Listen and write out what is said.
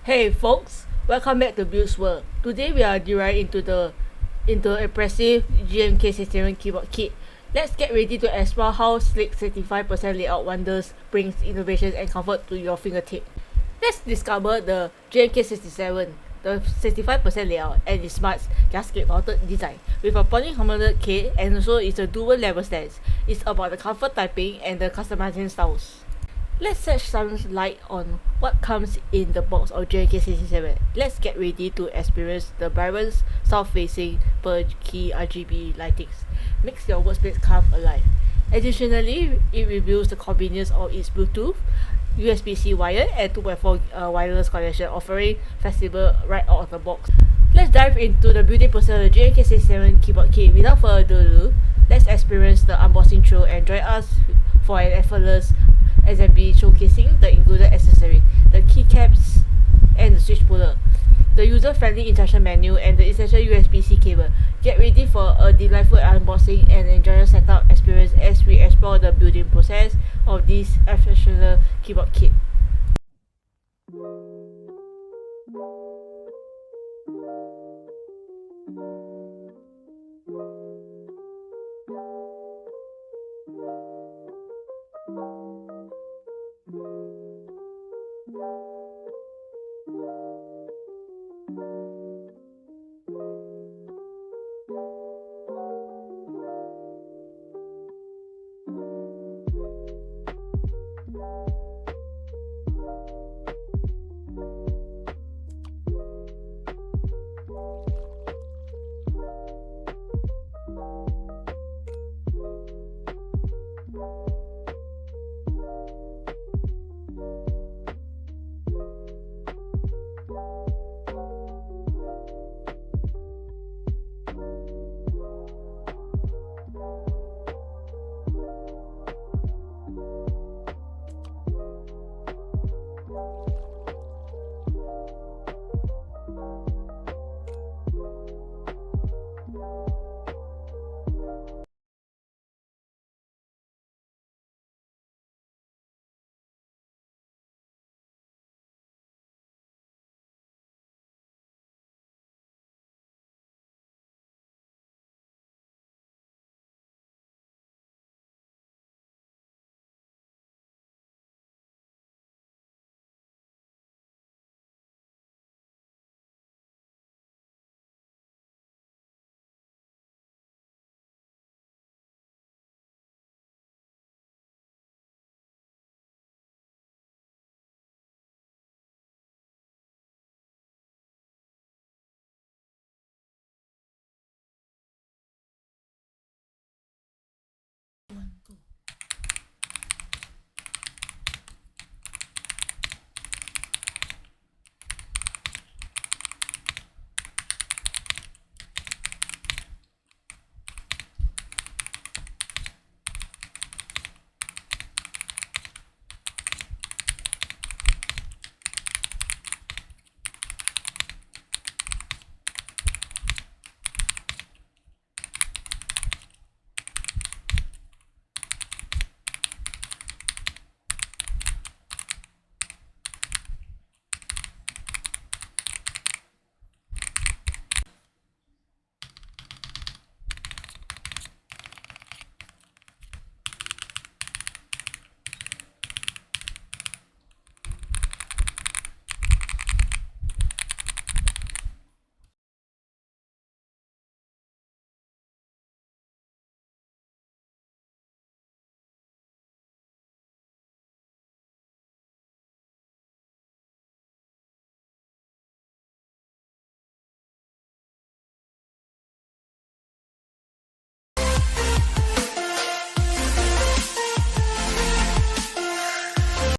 Hey folks, welcome back to Build's World. Today we are deriving into impressive GMK67 keyboard kit. Let's get ready to explore how sleek 65% layout wonders brings innovation and comfort to your fingertip. Let's discover the GMK67, the 65% layout and its smart gasket mounted design. With a polyharmonic kit and also it's a dual level stance. It's about the comfort typing and the customizing styles. Let's shed some light on what comes in the box of GMK67. Let's get ready to experience the vibrant south-facing per key RGB lightings. Makes your workspace come alive. Additionally, it reveals the convenience of its Bluetooth, USB-C wired, and 2.4 wireless connection, offering flexible right out of the box. Let's dive into the building process of the GMK67 keyboard kit. Without further ado, let's experience the unboxing through and join us for an effortless assembly showcasing the included accessory, the keycaps and the switch puller, the user-friendly instruction menu and the essential USB-C cable. Get ready for a delightful unboxing and enjoy your setup experience as we explore the building process of this exceptional keyboard kit.